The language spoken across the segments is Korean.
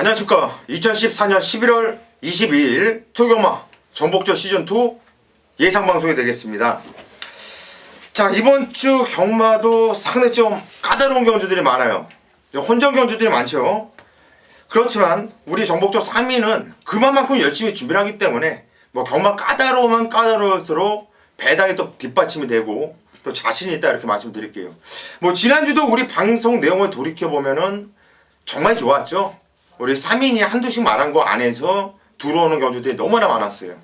안녕하십니까. 2014년 11월 22일 토요경마 전복조 시즌2 예상방송이 되겠습니다. 자, 이번주 경마도 상당히 좀 까다로운 경주들이 많아요. 혼전 경주들이 많죠. 그렇지만 우리 전복조 3위는 그만큼 열심히 준비를 하기 때문에 뭐 경마 까다로우면 까다로울수록 배당이 또 뒷받침이 되고 또 자신이 있다, 이렇게 말씀드릴게요. 뭐 지난주도 우리 방송 내용을 돌이켜보면은 정말 좋았죠. 우리 3인이 한두씩 말한 거 안에서 들어오는 경주들이 너무나 많았어요.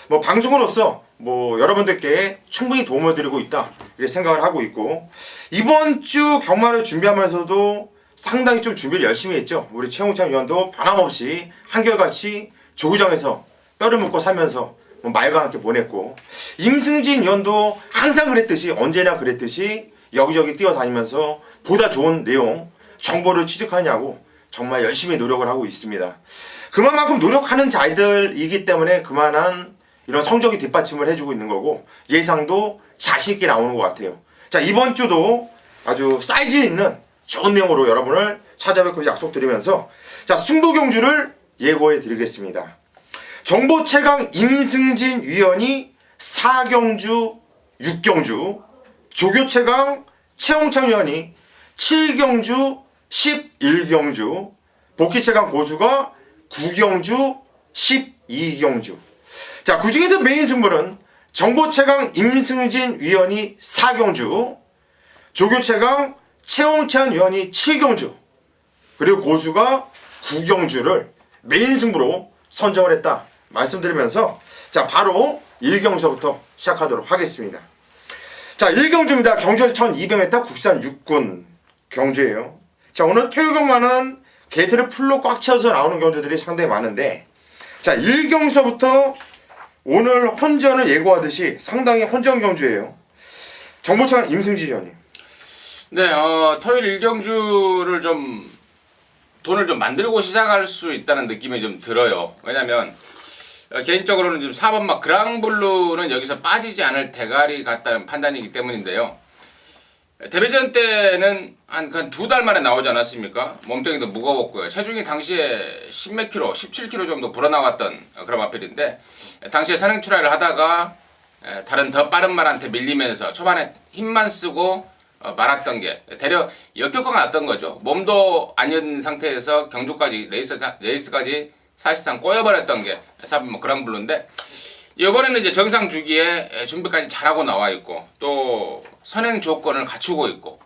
뭐 방송으로서 뭐 여러분들께 충분히 도움을 드리고 있다, 이렇게 생각을 하고 있고, 이번 주 경마를 준비하면서도 상당히 좀 준비를 열심히 했죠. 우리 최홍찬 위원도 변함없이 한결같이 조구장에서 뼈를 묻고 살면서 말과 함께 보냈고, 임승진 위원도 항상 그랬듯이, 언제나 그랬듯이 여기저기 뛰어다니면서 보다 좋은 내용, 정보를 취득하냐고 정말 열심히 노력을 하고 있습니다. 그만큼 노력하는 자들이기 때문에 그만한 이런 성적이 뒷받침을 해주고 있는 거고, 예상도 자신있게 나오는 것 같아요. 자, 이번 주도 아주 사이즈 있는 좋은 내용으로 여러분을 찾아뵐 것을 약속드리면서, 자, 승부경주를 예고해 드리겠습니다. 정보 최강 임승진 위원이 4경주 6경주, 조교 최강 최홍창 위원이 7경주 11경주, 복귀 최강 고수가 9경주 12경주. 자, 그 중에서 메인 승부는 정보 최강 임승진 위원이 4경주, 조교 최강 최홍찬 위원이 7경주, 그리고 고수가 9경주를 메인 승부로 선정을 했다 말씀드리면서, 자, 바로 1경주부터 시작하도록 하겠습니다. 자, 1경주입니다. 경주는 1200m 국산 6군 경주예요. 자, 오늘 토요경마는 게이트를 풀로 꽉 채워서 나오는 경주들이 상당히 많은데, 자, 1경주부터 오늘 혼전을 예고하듯이 상당히 혼전 경주예요. 정보창 임승진 위원님. 네, 토요일 1경주를 좀 돈을 좀 만들고 시작할 수 있다는 느낌이 좀 들어요. 왜냐면 개인적으로는 지금 4번 막 그랑블루는 여기서 빠지지 않을 대가리 같다는 판단이기 때문인데요. 데뷔전 때는 한 2달 만에 나오지 않았습니까? 몸뚱이도 무거웠고요. 체중이 당시에 10몇 킬로, 17킬로 정도 불어나왔던 그런 마필인데, 당시에 선행 출하를 하다가 다른 더 빠른 말한테 밀리면서 초반에 힘만 쓰고 말았던 게 대려 역효과가 났던 거죠. 몸도 아닌 상태에서 경주까지 레이스까지 사실상 꼬여버렸던 게 4번 그랑블루인데, 이번에는 이제 정상 주기에 준비까지 잘하고 나와 있고, 또 선행 조건을 갖추고 있고,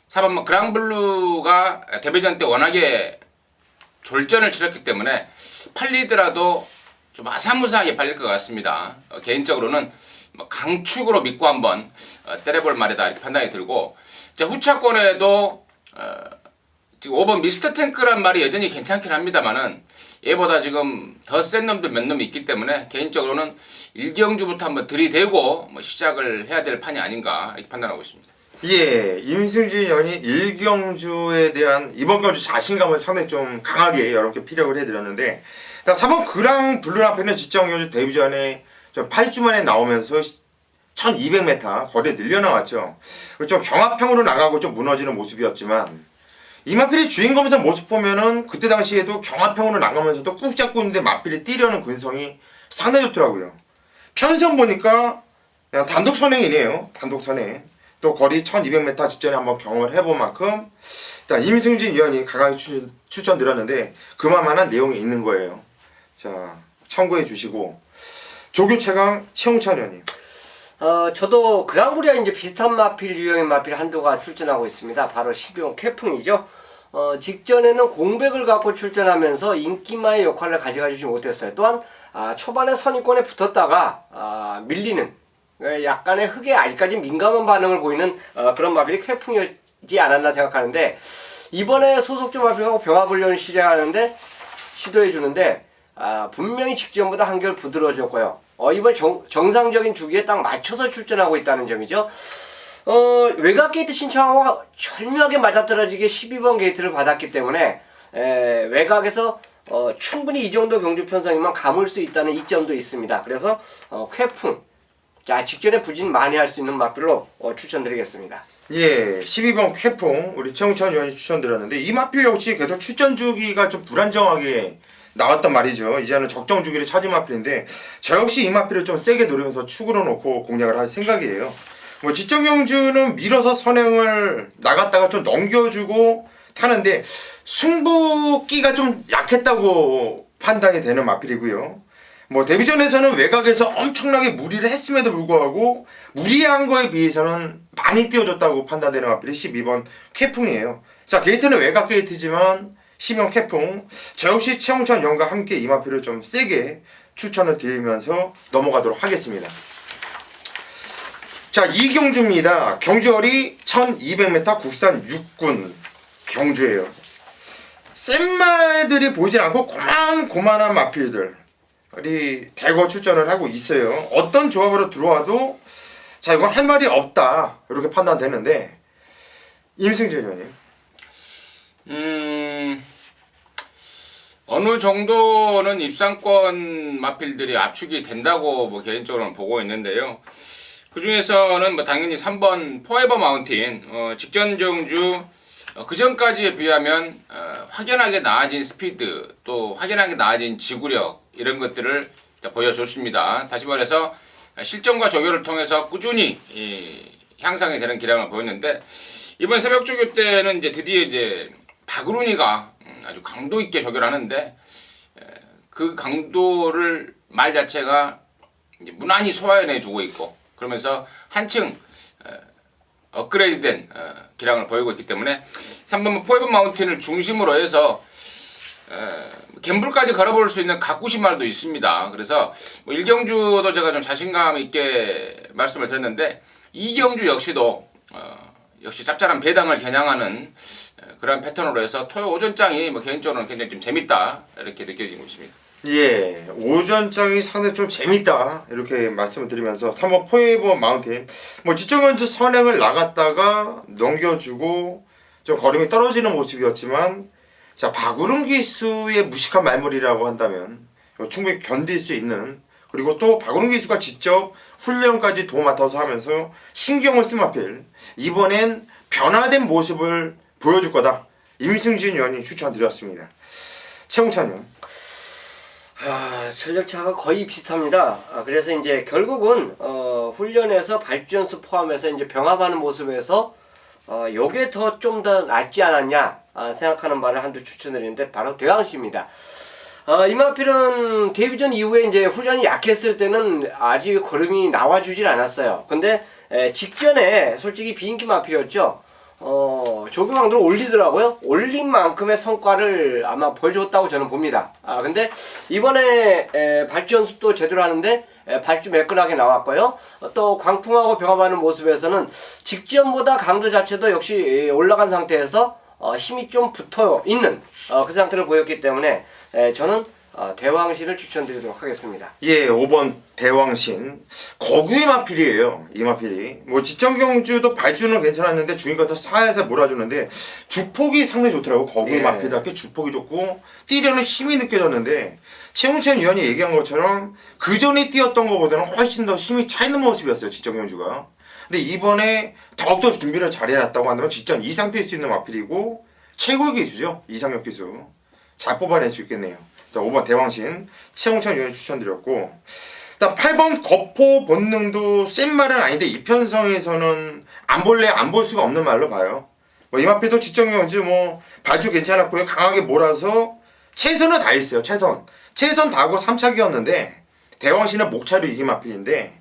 4번 그랑블루가 데뷔전 때 워낙에 졸전을 치렀기 때문에 팔리더라도 좀 아사무사하게 팔릴 것 같습니다. 개인적으로는 강축으로 믿고 한번 때려볼 말이다, 이렇게 판단이 들고, 이제 후차권에도 지금 5번 미스터 탱크란 말이 여전히 괜찮긴 합니다만은, 얘보다 지금 더 센 놈들 몇 놈이 있기 때문에 개인적으로는 1경주부터 한번 들이대고 시작을 해야 될 판이 아닌가, 이렇게 판단하고 있습니다. 예, 임승진 위원이 1경주에 대한 이번 경주 자신감을 상당히 좀 강하게 여러분께 피력을 해드렸는데, 3번 그랑블루 앞에는 직전경주 데뷔전에 좀 8주 만에 나오면서 1200m 거리에 늘려나왔죠. 좀 경합형으로 나가고 좀 무너지는 모습이었지만, 이마필이 주인공에서 모습 보면은 그때 당시에도 경합형으로 나가면서도 꾹 잡고 있는데 마필이 뛰려는 근성이 상당히 좋더라고요. 편성 보니까 그냥 단독 선행이네요. 단독 선행. 또 거리 1200m 직전에 한번 경험을 해본 만큼 일단 임승진 위원이 강하게 추천드렸는데 그만한 내용이 있는 거예요. 자, 참고해 주시고, 조교 최강 최홍찬 위원님. 저도 그랑블루와 이제 비슷한 마필 유형의 마필 한두가 출전하고 있습니다. 바로 12번 캐풍이죠. 직전에는 공백을 갖고 출전하면서 인기마의 역할을 가져가지 못했어요. 또한 초반에 선입권에 붙었다가 밀리는 약간의 흙에 아직까지 민감한 반응을 보이는 그런 마필이 캐풍이지 않았나 생각하는데, 이번에 소속주 마필하고 병합훈련을 시도해주는데 분명히 직전보다 한결 부드러워졌고요. 이번 정상적인 주기에 딱 맞춰서 출전하고 있다는 점이죠. 외곽 게이트 신청하고 절묘하게 맞아떨어지게 12번 게이트를 받았기 때문에 외곽에서 충분히 이 정도 경주 편성이면 감을 수 있다는 이점도 있습니다. 그래서 쾌풍, 자, 직전에 부진 많이 할 수 있는 마필로 추천드리겠습니다. 예, 12번 쾌풍 우리 최홍찬 의원이 추천드렸는데 이 마필 역시 계속 출전 주기가 좀 불안정하게 나왔단 말이죠. 이제는 적정 주기를 찾은 마필인데 저 역시 이 마필을 좀 세게 노리면서 축으로 놓고 공략을 할 생각이에요. 뭐 지정경주는 밀어서 선행을 나갔다가 좀 넘겨주고 타는데 승부기가 좀 약했다고 판단이 되는 마필이고요. 뭐 데뷔전에서는 외곽에서 엄청나게 무리를 했음에도 불구하고 무리한 거에 비해서는 많이 띄워줬다고 판단되는 마필이 12번 쾌풍이에요. 자, 게이트는 외곽 게이트지만 12번 쾌풍 저 역시 최홍찬 의원과 함께 이 마필을 좀 세게 추천을 드리면서 넘어가도록 하겠습니다. 자, 이경주입니다. 경주월이 1200m 국산 6군 경주예요. 센 말들이 보이진 않고 고만한 마필들이 대거 출전을 하고 있어요. 어떤 조합으로 들어와도 자, 이건 할 말이 없다 이렇게 판단되는데 임승재 의원님. 어느 정도는 입상권 마필들이 압축이 된다고 뭐 개인적으로는 보고 있는데요. 그 중에서는 뭐 당연히 3번 포에버 마운틴 직전 경주 그 전까지에 비하면 확연하게 나아진 스피드 또 확연하게 나아진 지구력 이런 것들을 보여줬습니다. 다시 말해서 실전과 조교를 통해서 꾸준히 향상이 되는 기량을 보였는데 이번 새벽 조교 때는 이제 드디어 이제 박으룬이가 아주 강도 있게 조교를 하는데 그 강도를 말 자체가 이제 무난히 소화해내주고 있고 그러면서 한층 업그레이드된 기량을 보이고 있기 때문에 3번 포에버 마운틴을 중심으로 해서 갬블까지 걸어볼 수 있는 가꾸신 말도 있습니다. 그래서 뭐 1경주도 제가 좀 자신감 있게 말씀을 드렸는데 2경주 역시도 역시 짭짤한 배당을 겨냥하는 그런 패턴으로 해서 토요 오전장이 뭐 개인적으로는 굉장히 좀 재밌다 이렇게 느껴지고 있습니다. 예, 오전장이 상당히 좀 재밌다 이렇게 말씀을 드리면서 3번 포에버 마운틴 뭐 지정연주 선행을 나갔다가 넘겨주고 좀 걸음이 떨어지는 모습이었지만 자, 박우름 기수의 무식한 말머리라고 한다면 충분히 견딜 수 있는 그리고 또 박우름 기수가 직접 훈련까지 도맡아서 하면서 신경을 쓴 마필 이번엔 변화된 모습을 보여줄 거다. 임승진 의원이 추천드렸습니다. 최홍찬 의원. 전력차가 거의 비슷합니다. 그래서 이제 결국은 훈련에서 발주연수 포함해서 이제 병합하는 모습에서 요게 좀 더 낫지 않았냐 생각하는 말을 한두 추천드리는데 바로 대왕씨입니다. 이마필은 데뷔전 이후에 이제 훈련이 약했을 때는 아직 걸음이 나와주질 않았어요. 근데 직전에 솔직히 비인기 마필이었죠. 조교 강도를 올리더라고요. 올린 만큼의 성과를 아마 보여줬다고 저는 봅니다. 근데 이번에 발주 연습도 제대로 하는데 발주 매끈하게 나왔고요. 또 광풍하고 병합하는 모습에서는 직전보다 강도 자체도 역시 올라간 상태에서 힘이 좀 붙어 있는 그 상태를 보였기 때문에 저는 대왕신을 추천드리도록 하겠습니다. 예, 5번 대왕신 거구의 마필이에요. 이 마필이 뭐 직전 경주도 발주는 괜찮았는데 중위가 더 사에서 몰아주는데 주폭이 상당히 좋더라고. 거구의 예. 마필답게 주폭이 좋고 뛰려는 힘이 느껴졌는데 최홍찬 위원이 얘기한 것처럼 그 전에 뛰었던 것보다는 훨씬 더 힘이 차 있는 모습이었어요. 직전 경주가. 근데 이번에 더욱더 준비를 잘해놨다고 한다면 직전 이상 뛸 수 있는 마필이고 최고의 기수죠. 이상혁 기수 잘 뽑아낼 수 있겠네요. 5번 대왕신 최홍찬 의원이 추천드렸고 일단 8번 거포 본능도 센 말은 아닌데 이편성에서는 안 볼래 안 볼 수가 없는 말로 봐요. 뭐 이마필도 지정경주 뭐 발주 괜찮았고요. 강하게 몰아서 최선을 다했어요. 최선 다하고 3차기였는데 대왕신은 목차로 이긴 마필인데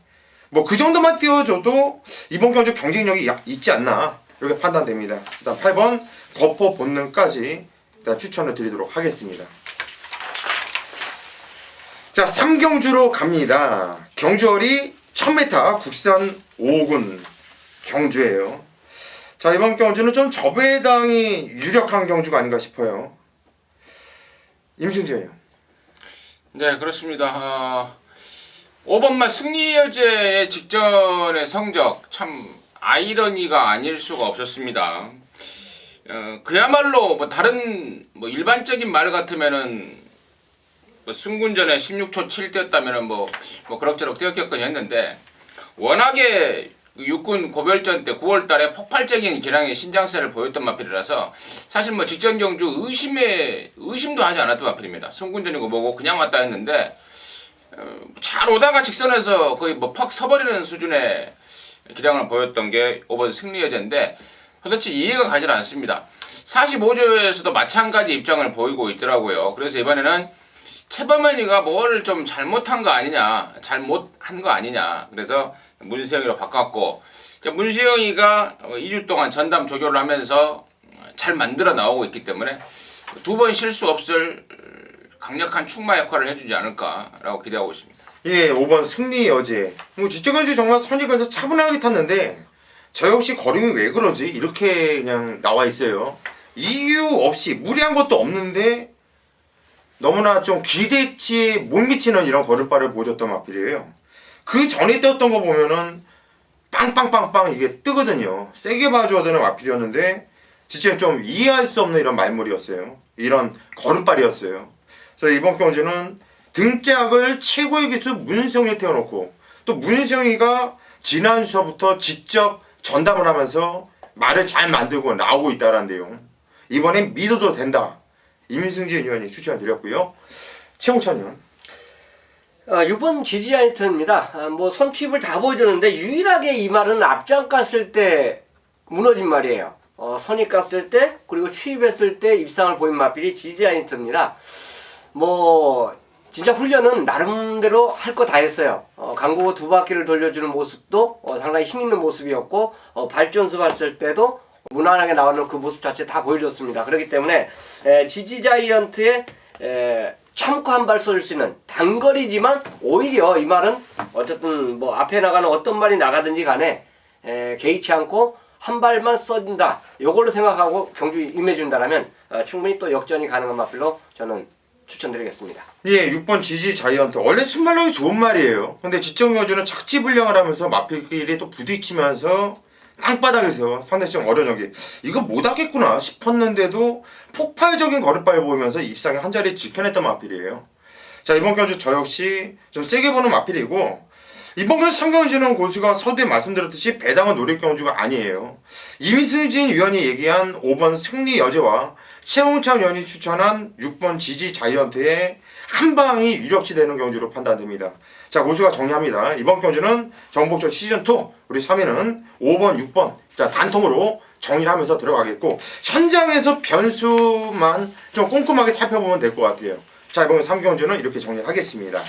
뭐 그 정도만 띄워줘도 이번 경주 경쟁력이 있지 않나 이렇게 판단됩니다. 일단 8번 거포 본능까지 일단 추천을 드리도록 하겠습니다. 자, 3경주로 갑니다. 경주월이 1000m 국산 5군 경주예요. 자, 이번 경주는 좀 저배당이 유력한 경주가 아닌가 싶어요. 임승재요. 네, 그렇습니다. 5번마 승리여제의 직전의 성적 참 아이러니가 아닐 수가 없었습니다. 그야말로 뭐 다른 뭐 일반적인 말 같으면은 뭐 승군전에 16초 7 뛰었다면은 뭐 그럭저럭 뛰었겠거니 했는데 워낙에 육군 고별전 때 9월달에 폭발적인 기량의 신장세를 보였던 마필이라서 사실 뭐 직전 경주 의심도 하지 않았던 마필입니다. 승군전이고 뭐고 그냥 왔다 했는데 잘 오다가 직선에서 거의 뭐 퍽 서버리는 수준의 기량을 보였던 게 5번 승리 여제인데 도대체 이해가 가지 않습니다. 45조에서도 마찬가지 입장을 보이고 있더라고요. 그래서 이번에는 최범현이가 뭘 좀 잘못한 거 아니냐, 잘못한 거 아니냐. 그래서 문수영이로 바꿨고, 문수영이가 2주 동안 전담 조교를 하면서 잘 만들어 나오고 있기 때문에 두 번 실수 없을 강력한 축마 역할을 해주지 않을까라고 기대하고 있습니다. 예, 5번 승리 여제. 뭐 직전주 정말 선익에서 차분하게 탔는데 저 역시 걸음이 왜 그러지? 이렇게 그냥 나와 있어요. 이유 없이 무리한 것도 없는데 너무나 좀 기대치에 못 미치는 이런 걸음발을 보여줬던 마필이에요. 그 전에 뛰었던 거 보면은 빵빵빵빵 이게 뜨거든요. 세게 봐줘야 되는 마필이었는데 진짜 좀 이해할 수 없는 이런 말물이었어요. 이런 걸음발이었어요. 그래서 이번 경주는 등짝을 최고의 기수 문성에 태워놓고 또 문성이가 지난주서부터 직접 전담을 하면서 말을 잘 만들고 나오고 있다는 내용. 이번엔 믿어도 된다. 임승진 의원이 추천드렸고요. 최홍찬 의원. 6번 지지아이트입니다. 뭐 선취입을 다 보여주는데 유일하게 이 말은 앞장 깠을 때 무너진 말이에요. 선입 깠을 때 그리고 취입했을 때 입상을 보인 마필이 지지아이트입니다. 뭐 진짜 훈련은 나름대로 할 거 다 했어요. 강고고 2바퀴를 돌려주는 모습도 상당히 힘있는 모습이었고 발전습했을 때도 무난하게 나오는 그 모습 자체 다 보여줬습니다. 그렇기 때문에 지지자이언트의 참고 한 발 쏠 수 있는 단거리지만 오히려 이 말은 어쨌든 뭐 앞에 나가는 어떤 말이 나가든지 간에 개의치 않고 한 발만 쏜다. 요걸로 생각하고 경주 임해준다라면 충분히 또 역전이 가능한 마필로 저는 추천드리겠습니다. 예, 6번 지지 자이언트. 원래 순발력이 좋은 말이에요. 근데 지정 경주는 착지불량을 하면서 마필끼리 또 부딪히면서 땅바닥에서 상당히 좀 어려운 이거 못하겠구나 싶었는데도 폭발적인 걸음발을 보이면서 입상에 한 자리 지켜냈던 마필이에요. 자, 이번 경주 저 역시 좀 세게 보는 마필이고 이번 경주 3경주는 고수가 서두에 말씀드렸듯이 배당은 노력경주가 아니에요. 임승진 위원이 얘기한 5번 승리 여제와 최홍찬 위원이 추천한 6번 지지 자이언트의 한 방이 유력시 되는 경주로 판단됩니다. 자, 고수가 정리합니다. 이번 경주는 정복조 시즌2 우리 3위는 5번, 6번 자 단통으로 정리를 하면서 들어가겠고 현장에서 변수만 좀 꼼꼼하게 살펴보면 될 것 같아요. 자, 이번 3경주는 이렇게 정리를 하겠습니다.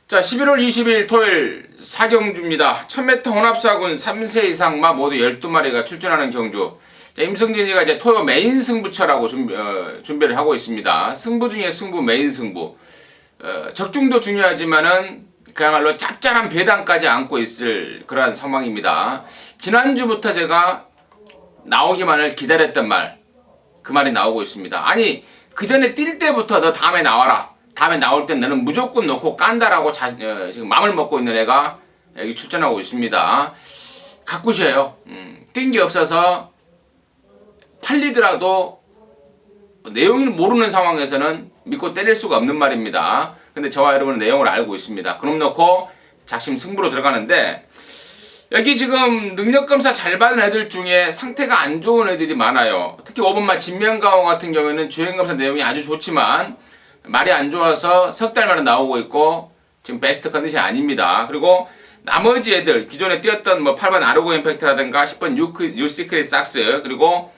자, 11월 20일 토요일 4경주입니다. 1000m 혼합사군 3세 이상 마 모두 12마리가 출전하는 경주. 자, 임승진이가 이제 토요 메인 승부처라고 준비를 하고 있습니다. 승부 중에 승부, 메인 승부. 적중도 중요하지만은 그야말로 짭짤한 배당까지 안고 있을 그러한 상황입니다. 지난주부터 제가 나오기만을 기다렸던 말, 그 말이 나오고 있습니다. 아니, 그 전에 뛸 때부터 너 다음에 나와라. 다음에 나올 땐 너는 무조건 놓고 깐다라고 지금 마음을 먹고 있는 애가 여기 출전하고 있습니다. 가꾸셔요. 뛴 게 없어서 팔리더라도 내용을 모르는 상황에서는 믿고 때릴 수가 없는 말입니다. 근데 저와 여러분은 내용을 알고 있습니다. 그럼 놓고 작심 승부로 들어가는데 여기 지금 능력검사 잘 받은 애들 중에 상태가 안 좋은 애들이 많아요. 특히 5번마 진명가오 같은 경우에는 주행검사 내용이 아주 좋지만 말이 안 좋아서 석 달 만에 나오고 있고 지금 베스트 컨디션이 아닙니다. 그리고 나머지 애들 기존에 뛰었던 뭐 8번 아르고 임팩트라든가 10번 뉴시크릿 삭스 그리고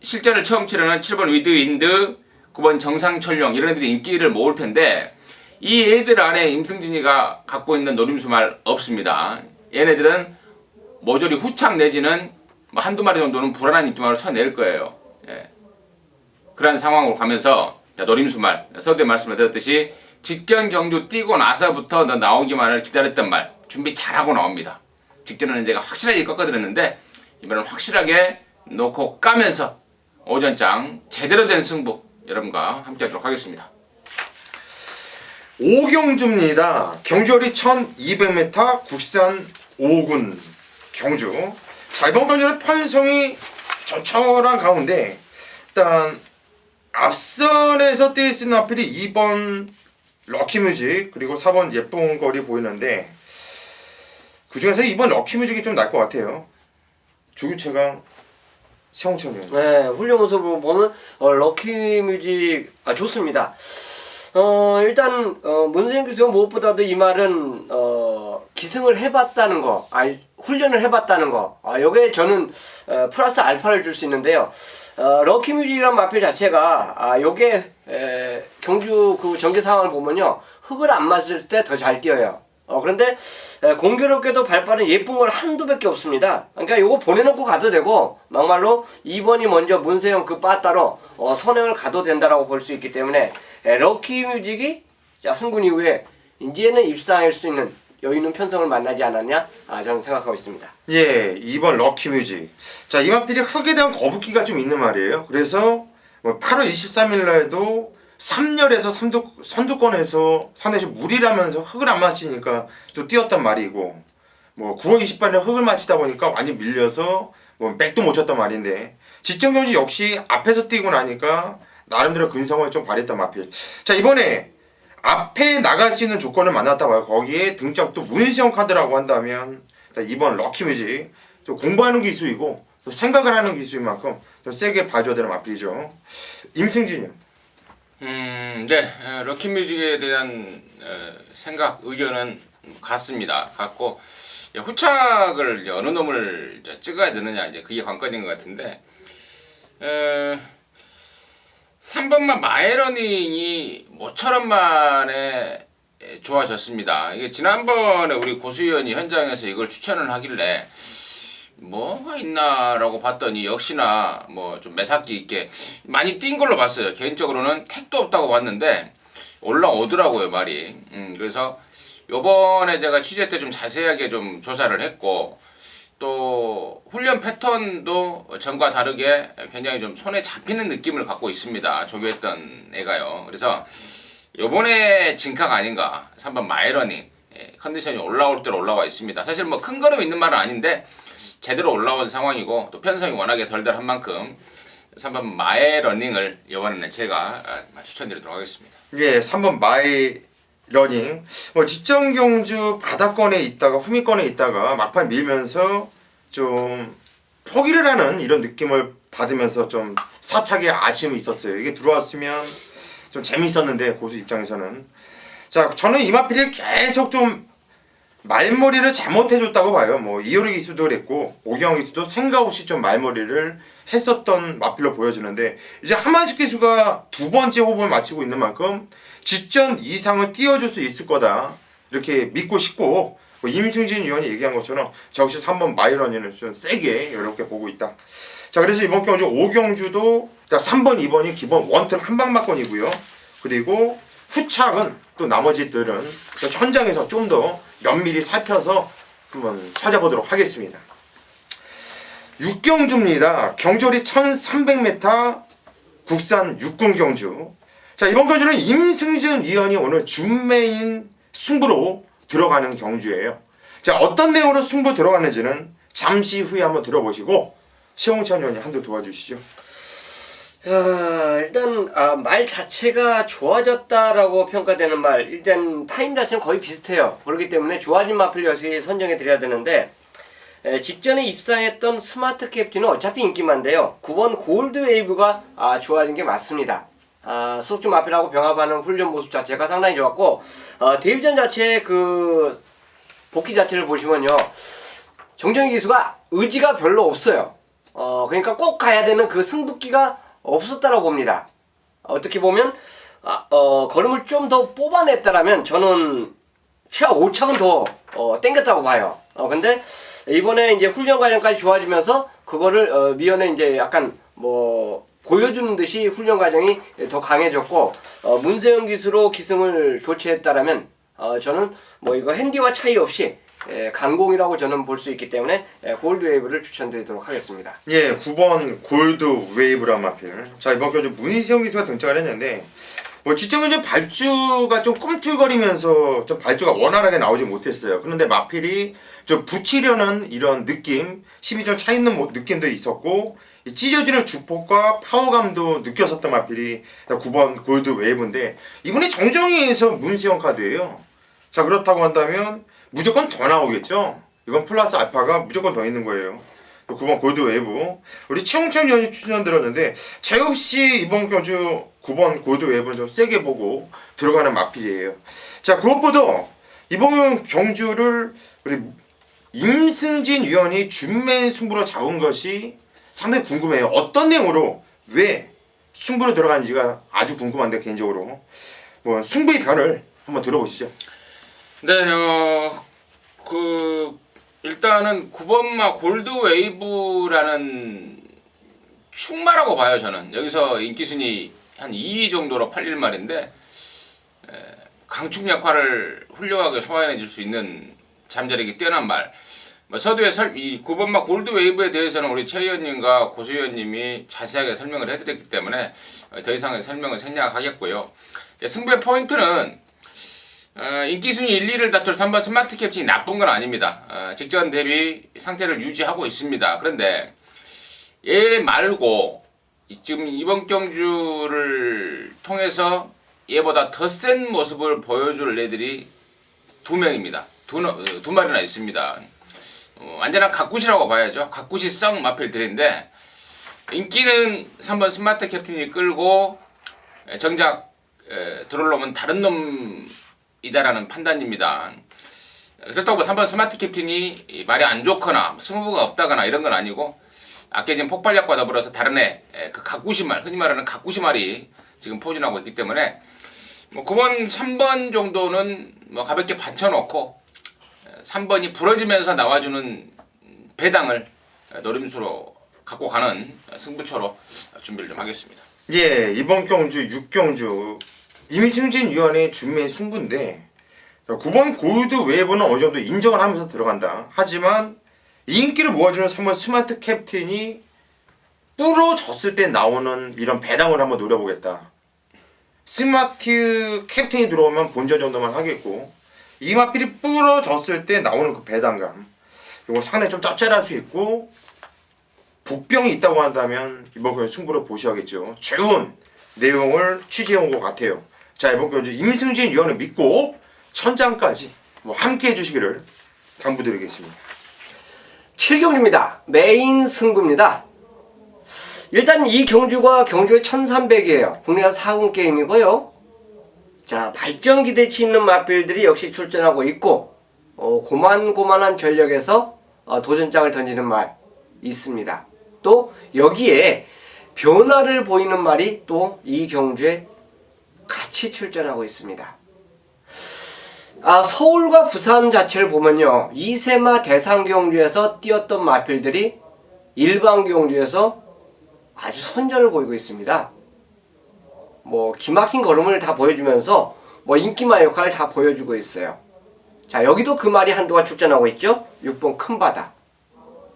실전을 처음 치르는 7번 위드 윈드 9번 정상철룡 이런 애들이 인기를 모을 텐데 이 애들 안에 임승진이가 갖고 있는 노림수말 없습니다. 얘네들은 모조리 후착 내지는 뭐 한두 마리 정도는 불안한 입지만으로 쳐낼 거예요. 예. 그런 상황으로 가면서 노림수말 서두에 말씀을 드렸듯이 직전 경주 뛰고 나서부터 너 나오기만을 기다렸던 말 준비 잘하고 나옵니다. 직전에는 제가 확실하게 꺾어드렸는데 이번엔 확실하게 놓고 까면서 오전장 제대로 된 승부 여러분과 함께 하도록 하겠습니다. 5경주입니다. 경주거리 1200m 국산 5군 경주. 자, 이번 경주는 편성이 조촐한 가운데 일단 앞선에서 뛸 수 있는 마필이 2번 럭키뮤직 그리고 4번 예쁜 거리 보이는데 그 중에서 이번 럭키뮤직이 좀 날 것 같아요. 조규 최강 세홍천 의원. 네, 훌륭 모습을 보면 럭키뮤직 좋습니다. 일단 문세영 교수가 무엇보다도 이 말은 기승을 해봤다는 거, 훈련을 해봤다는 거, 요게 저는 플러스 알파를 줄 수 있는데요. 럭키뮤직이란 마필 자체가 요게 경주 그 전개 상황을 보면요, 흙을 안 맞을 때 더 잘 뛰어요. 그런데 공교롭게도 발빠른 예쁜 걸 한두 밖에 없습니다. 그러니까 요거 보내놓고 가도 되고, 막말로 2번이 먼저 문세영 그 빠따로 선행을 가도 된다라고 볼 수 있기 때문에 럭키뮤직이 승군 이후에 이제는 입상할 수 있는 여유 있는 편성을 만나지 않았냐, 저는 생각하고 있습니다. 예, 2번 럭키뮤직. 자, 이 마필이 흙에 대한 거북기가 좀 있는 말이에요. 그래서 8월 23일 날도 3열에서 선두권에서 상대에서 무리라면서 흙을 안 맞히니까 좀 뛰었단 말이고, 9월 28일 날 흙을 맞히다 보니까 완전 밀려서 백도 못 쳤단 말인데, 지점 경주 역시 앞에서 뛰고 나니까 나름대로 근성을 좀 발휘했단 마필. 자, 이번에 앞에 나갈 수 있는 조건을 만났다 봐요. 거기에 등짝도 문시영 카드라고 한다면 이번 럭키뮤직 좀 공부하는 기수이고 또 생각을 하는 기수인 만큼 좀 세게 봐줘야 되는 마필이죠. 임승진이요. 네, 럭키뮤직에 대한 생각, 의견은 같고, 후착을 어느 놈을 찍어야 되느냐, 이제 그게 관건인 것 같은데, 3번만 마에러닝이 모처럼 만에 좋아졌습니다. 이게 지난번에 우리 고수위원이 현장에서 이걸 추천을 하길래 뭐가 있나라고 봤더니 역시나 좀 매사기 있게 많이 뛴 걸로 봤어요. 개인적으로는 택도 없다고 봤는데 올라오더라고요, 말이. 그래서 요번에 제가 취재 때 좀 자세하게 좀 조사를 했고, 또 훈련 패턴도 전과 다르게 굉장히 좀 손에 잡히는 느낌을 갖고 있습니다. 조교했던 애가요. 그래서 요번에 진카가 아닌가. 3번 마이러닝 컨디션이 올라올 대로 올라와 있습니다. 사실 큰 걸음 있는 말은 아닌데 제대로 올라온 상황이고, 또 편성이 워낙에 덜덜한 만큼 3번 마이러닝을 이번에는 제가 추천드리도록 하겠습니다. 예, 3번 마이러닝. 지점 경주 바닥권에 있다가 후미권에 있다가 막판 밀면서 좀 포기를 하는 이런 느낌을 받으면서 좀 사착의 아쉬움이 있었어요. 이게 들어왔으면 좀 재밌었는데, 고수 입장에서는. 자, 저는 이 마필이 계속 좀 말머리를 잘못해줬다고 봐요. 이효리 기수도 그랬고 오경 기수도 생각 없이 좀 말머리를 했었던 마필로 보여지는데, 이제 하만식 기수가 두 번째 호흡을 마치고 있는 만큼 직전 이상을 띄워줄 수 있을 거다, 이렇게 믿고 싶고, 임승진 위원이 얘기한 것처럼 저 역시 3번 마이러닝을 좀 세게 이렇게 보고 있다. 자, 그래서 이번 경주 오경주도 3번, 2번이 기본 원틀 한방막권이고요. 그리고 후착은 또 나머지들은 현장에서 좀 더 면밀히 살펴서 한번 찾아보도록 하겠습니다. 6경주입니다. 경절이 1300m 국산 6군 경주. 자, 이번 경주는 임승진 위원이 오늘 준메인 승부로 들어가는 경주예요. 자, 어떤 내용으로 승부 들어가는지는 잠시 후에 한번 들어보시고 최홍천 의원이 한두 도와주시죠. 일단 말 자체가 좋아졌다라고 평가되는 말, 일단 타임 자체는 거의 비슷해요. 그렇기 때문에 좋아진 마필 역시 선정해 드려야 되는데, 직전에 입상했던 스마트 캡틴은 어차피 인기만데요, 9번 골드 웨이브가 좋아진 게 맞습니다. 소속주 마필하고 병합하는 훈련 모습 자체가 상당히 좋았고, 데뷔전 자체의 그 복귀 자체를 보시면요, 정정희 기수가 의지가 별로 없어요. 그러니까 꼭 가야 되는 그 승부기가 없었다고 봅니다. 어떻게 보면 걸음을 좀 더 뽑아냈다라면 저는 최하 5착은 더 땡겼다고 봐요. 근데 이번에 이제 훈련 과정까지 좋아지면서 그거를 미연에 이제 약간 보여주는 듯이 훈련 과정이 더 강해졌고, 문세영 기수로 기승을 교체했다라면 저는 이거 핸디와 차이 없이 강공이라고 저는 볼 수 있기 때문에 골드 웨이브를 추천드리도록 하겠습니다. 예, 9번 골드 웨이브란 마필. 자, 이번 경주 문세영 기수가 등장을 했는데, 지점 경주 발주가 좀 꿈틀거리면서 좀 발주가 원활하게 나오지 못했어요. 그런데 마필이 좀 붙이려는 이런 느낌, 12점 차 있는 느낌도 있었고, 찢어지는 주폭과 파워감도 느꼈었던 마필이 9번 골드 웨이브인데, 이번에 정정희에서 문세영 카드예요. 자, 그렇다고 한다면 무조건 더 나오겠죠. 이건 플러스 알파가 무조건 더 있는 거예요. 또 9번 골드 웨이브. 우리 최홍천 위원이 추천 들었는데 제욱 씨 이번 경주 9번 골드 웨이브는 좀 세게 보고 들어가는 마필이에요. 자, 그것보다 이번 경주를 우리 임승진 위원이 준맨 승부로 잡은 것이 상당히 궁금해요. 어떤 내용으로 왜 승부로 들어가는지가 아주 궁금한데 개인적으로 뭐 승부의 변을 한번 들어보시죠. 네, 일단은 9번마 골드 웨이브라는 충마라고 봐요, 저는. 여기서 인기순위 한 2위 정도로 팔릴 말인데, 강축 역할을 훌륭하게 소화해낼 수 있는 잠자력이 뛰어난 말. 뭐 서두에 이 9번마 골드 웨이브에 대해서는 우리 최 의원님과 고수 의원님이 자세하게 설명을 해드렸기 때문에 더 이상의 설명을 생략하겠고요. 승부의 포인트는 인기순위 1, 2를 다툴 3번 스마트 캡틴이 나쁜 건 아닙니다. 직전 대비 상태를 유지하고 있습니다. 그런데 얘 말고 지금 이번 경주를 통해서 얘보다 더 센 모습을 보여줄 애들이 2명입니다. 두 마리나 있습니다. 완전한 각굿이라고 봐야죠. 각굿이 마필들인데 인기는 3번 스마트 캡틴이 끌고 정작 들어올 놈은 다른 놈이다라는 판단입니다. 그렇다고 3번 스마트 캡틴이 말이 안 좋거나 승부가 없다거나 이런 건 아니고 아껴진 폭발력과 더불어서 다른 그 각굿이 말, 흔히 말하는 각굿이 말이 지금 포진하고 있기 때문에 뭐 9번, 3번 정도는 뭐 가볍게 받쳐놓고 3번이 부러지면서 나와주는 배당을 노림수로 갖고 가는 승부처로 준비를 좀 하겠습니다. 예, 이번 경주 6경주 임승진 위원의 준매 승부인데 9번 골드 웨이브는 어느 정도 인정을 하면서 들어간다. 하지만 인기를 모아주는 3번 스마트 캡틴이 부러졌을 때 나오는 이런 배당을 한번 노려보겠다. 스마트 캡틴이 들어오면 본전 정도만 하겠고 이마필이 부러졌을 때 나오는 그 배당감 이거 상당히 좀 짭짤할 수 있고 복병이 있다고 한다면 이번 경주 승부를 보셔야겠죠. 좋은 내용을 취재해온 것 같아요. 자, 이번 경주 임승진 위원을 믿고 천장까지 함께 해주시기를 당부드리겠습니다. 7경주입니다. 메인 승부입니다. 일단 이 경주가 경주의 1300이에요. 국내가 4군 게임이고요. 자, 발전 기대치 있는 마필들이 역시 출전하고 있고 고만고만한 전력에서 도전장을 던지는 말 있습니다. 또 여기에 변화를 보이는 말이 또 이 경주에 같이 출전하고 있습니다. 서울과 부산 자체를 보면요, 이세마 대상 경주에서 뛰었던 마필들이 일반 경주에서 아주 선전을 보이고 있습니다. 뭐 기막힌 걸음을 다 보여주면서 뭐 인기마 역할을 다 보여주고 있어요. 자, 여기도 그 말이 한두가 출전하고 있죠. 6번 큰 바다.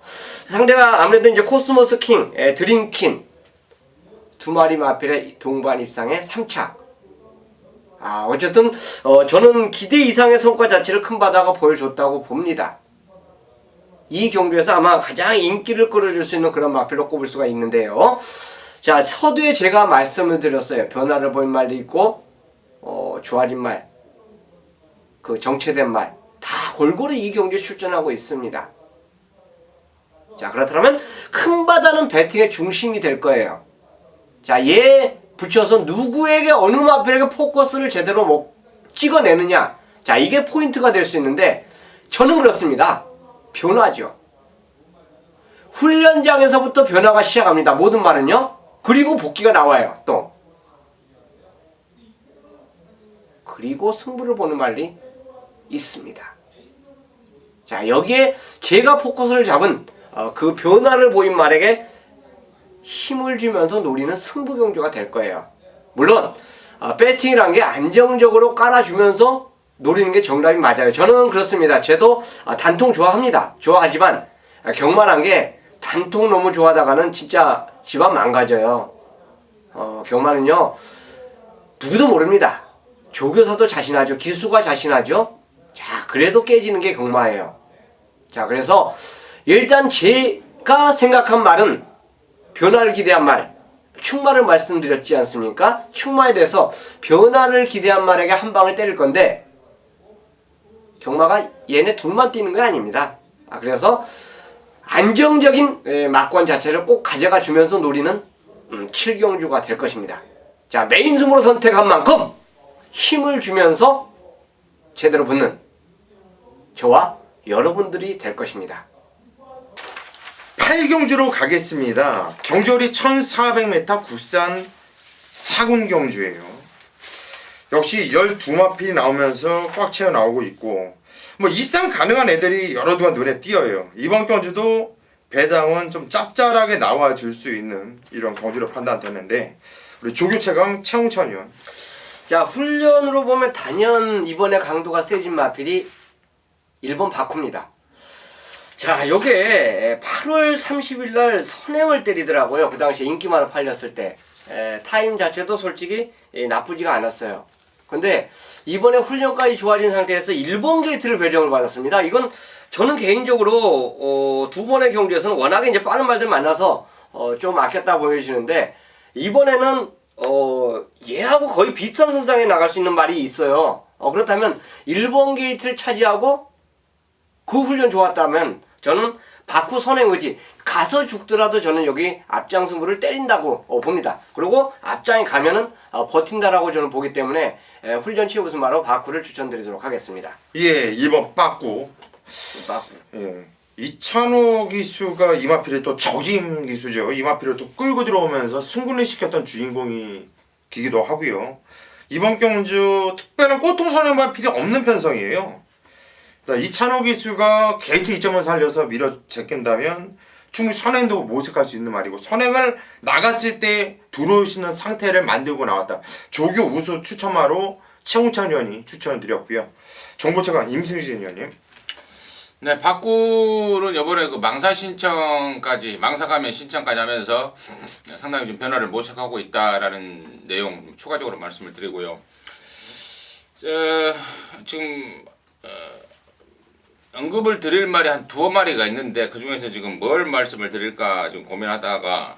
상대가 아무래도 이제 코스모스 킹, 드림퀸 두 마리 마필의 동반 입상의 3착. 어쨌든 저는 기대 이상의 성과 자체를 큰 바다가 보여줬다고 봅니다. 이 경주에서 아마 가장 인기를 끌어줄 수 있는 그런 마필로 꼽을 수가 있는데요. 자, 서두에 제가 말씀을 드렸어요. 변화를 보인 말도 있고 좋아진 말, 그 정체된 말 다 골고루 이 경주에 출전하고 있습니다. 자, 그렇다면 큰 바다는 배팅의 중심이 될 거예요. 자, 얘 붙여서 누구에게 어느 마필에게 포커스를 제대로 찍어내느냐. 자, 이게 포인트가 될 수 있는데 저는 그렇습니다. 변화죠. 훈련장에서부터 변화가 시작합니다. 모든 말은요. 그리고 복귀가 나와요. 또 그리고 승부를 보는 말이 있습니다. 자, 여기에 제가 포커스를 잡은 그 변화를 보인 말에게 힘을 주면서 노리는 승부 경주가 될 거예요. 물론 배팅이란 게 안정적으로 깔아주면서 노리는 게 정답이 맞아요. 저는 그렇습니다. 저도 단통 좋아합니다. 좋아하지만 경마란 게 단통 너무 좋아하다가는 진짜 집안 망가져요. 경마는요, 누구도 모릅니다. 조교사도 자신하죠. 기수가 자신하죠. 자, 그래도 깨지는 게 경마예요. 자, 그래서 일단 제가 생각한 말은 변화를 기대한 말, 충마를 말씀드렸지 않습니까? 충마에 대해서 변화를 기대한 말에게 한 방을 때릴 건데 경마가 얘네 둘만 뛰는 게 아닙니다. 그래서 안정적인 막권 자체를 꼭 가져가 주면서 노리는 7경주가 될 것입니다. 자, 메인 승부로 선택한 만큼 힘을 주면서 제대로 붙는 저와 여러분들이 될 것입니다. 8경주로 가겠습니다. 경주거리 1400m 국산 사군 경주예요. 역시 12마필이 나오면서 꽉 채워 나오고 있고 뭐 입상 가능한 애들이 여러 두가 눈에 띄어요. 이번 경주도 배당은 좀 짭짤하게 나와줄 수 있는 이런 경주로 판단되는데 우리 조교 최강 최홍천 의원. 자, 훈련으로 보면 단연 이번에 강도가 세진 마필이 1번 바쿠입니다. 자, 요게 8월 30일 날 선행을 때리더라고요. 그 당시에 인기만을 팔렸을 때 타임 자체도 솔직히 나쁘지가 않았어요. 근데 이번에 훈련까지 좋아진 상태에서 1번 게이트를 배정을 받았습니다. 이건 저는 개인적으로 두 번의 경주에서는 워낙에 이제 빠른 말들 만나서 좀 아꼈다 보여지는데 이번에는 얘하고 거의 비슷한 선상에 나갈 수 있는 말이 있어요. 그렇다면 1번 게이트를 차지하고 그 훈련 좋았다면 저는 바쿠 선행 의지 가서 죽더라도 저는 여기 앞장 승부를 때린다고 봅니다. 그리고 앞장에 가면은 버틴다라고 저는 보기 때문에 훈련 치우승마로 바쿠를 추천드리도록 하겠습니다. 예, 2번 빠꾸. 예. 이찬호 기수가 이마필의 또 적임 기수죠. 이마필을 또 끌고 들어오면서 승군을 시켰던 주인공이기도 하고요. 이번 경주 특별한 꼬통선행 필이 없는 편성이에요. 이찬호 기수가 게이트 2점을 살려서 밀어 제낀다면 충분히 선행도 모색할 수 있는 말이고 선행을 나갔을 때 들어오시는 상태를 만들고 나왔다. 조교 우수 추천마로 최홍찬 의원이 추천을 드렸고요. 정보차관 임승진 의원님. 네, 바꾸는 이번에 그 망사 가면 신청까지 하면서 상당히 좀 변화를 모색하고 있다라는 내용 추가적으로 말씀을 드리고요. 지금 언급을 드릴 말이 한 두어 마리가 있는데 그 중에서 지금 뭘 말씀을 드릴까 좀 고민하다가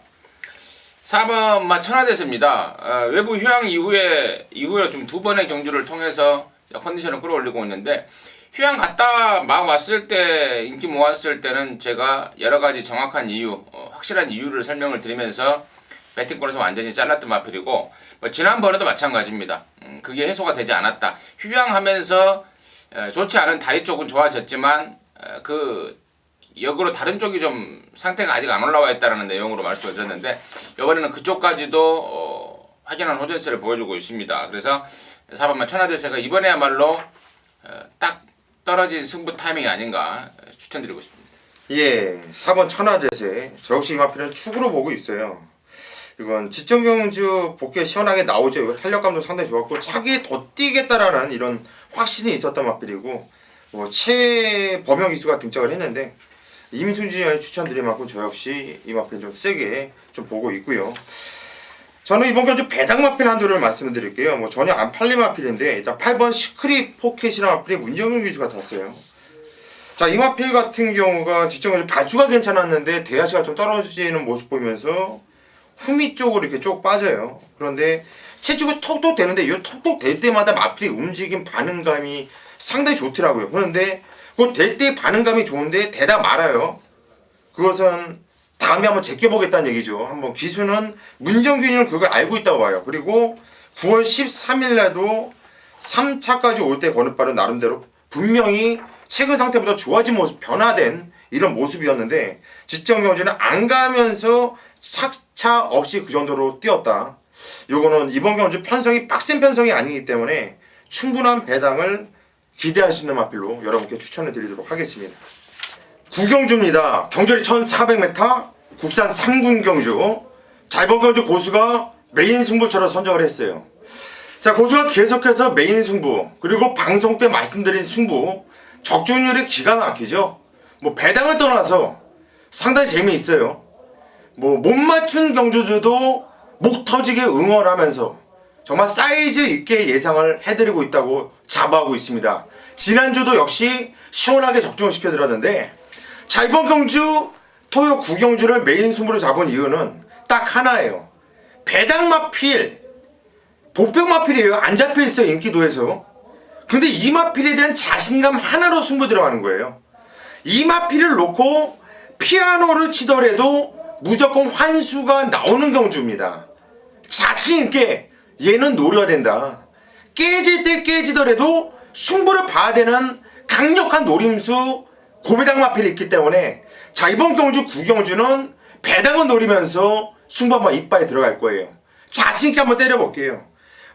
4번 천하대세입니다. 외부 휴양 이후에 좀 두 번의 경주를 통해서 컨디션을 끌어올리고 있는데 휴양 갔다 막 왔을 때 인기 모았을 때는 제가 여러 가지 정확한 이유, 확실한 이유를 설명을 드리면서 배팅권에서 완전히 잘랐던 마필이고 지난번에도 마찬가지입니다. 그게 해소가 되지 않았다. 휴양하면서 좋지 않은 다리 쪽은 좋아졌지만 그 역으로 다른 쪽이 좀 상태가 아직 안 올라와 있다는 내용으로 말씀을 드렸는데 이번에는 그쪽까지도 확연한 호전세를 보여주고 있습니다. 그래서 4번만 천하대세가 이번에야말로 딱 떨어진 승부 타이밍이 아닌가 추천드리고 싶습니다. 예, 4번 천하대세. 저 역시 이마필은 축으로 보고 있어요. 이건 지정경주 복귀에 시원하게 나오죠. 이거 탄력감도 상당히 좋았고 차기에 더 뛰겠다라는 이런 확신이 있었던 마필이고 최범영 기수가 등장을 했는데 임순진 의원이 추천드린 만큼 저 역시 이 마필은 좀 세게 좀 보고 있고요. 저는 이번 경주 배당 마필 한두를 말씀을 드릴게요. 전혀 안 팔린 마필인데 일단 8번 시크릿 포켓이라는 마필이 문정윤 기수가 탔어요. 자, 이 마필 같은 경우가 지정경주 바주가 괜찮았는데 대하시가 좀 떨어지는 모습 보면서 후미 쪽으로 이렇게 쭉 빠져요. 그런데 체중이 톡톡 되는데 이 톡톡 될 때마다 마필이 움직임 반응감이 상당히 좋더라고요. 그런데 그 될 때 반응감이 좋은데 되다 말아요. 그것은 다음에 한번 제껴보겠다는 얘기죠. 한번 기수는 문정균이는 그걸 알고 있다고 봐요. 그리고 9월 13일 날도 3차까지 올 때 거는 발은 나름대로 분명히 최근 상태보다 좋아진 모습, 변화된 이런 모습이었는데 지정경주는 안 가면서 착차 없이 그 정도로 뛰었다. 요거는 이번 경주 편성이 빡센 편성이 아니기 때문에 충분한 배당을 기대할 수 있는 마필로 여러분께 추천해 드리도록 하겠습니다. 구경주입니다. 경주리 1400m 국산 3군 경주. 자, 이번 경주 고수가 메인 승부처럼 선정을 했어요. 자, 고수가 계속해서 메인 승부 그리고 방송 때 말씀드린 승부 적중률이 기가 막히죠. 배당을 떠나서 상당히 재미있어요. 못 맞춘 경주들도 목 터지게 응원하면서 정말 사이즈 있게 예상을 해드리고 있다고 자부하고 있습니다. 지난주도 역시 시원하게 적중을 시켜드렸는데 자, 이번 경주 토요 9경주를 메인 승부로 잡은 이유는 딱 하나예요. 배당 마필, 복병 마필이에요. 안 잡혀있어요, 인기도에서. 근데 이 마필에 대한 자신감 하나로 승부 들어가는 거예요. 이 마필을 놓고 피아노를 치더라도 무조건 환수가 나오는 경주입니다. 자신있게 얘는 노려야 된다. 깨질 때 깨지더라도 승부를 봐야 되는 강력한 노림수 고배당 마필이 있기 때문에 자, 이번 경주 9경주는 배당을 노리면서 승부 한번 이빨에 들어갈 거예요. 자신있게 한번 때려볼게요.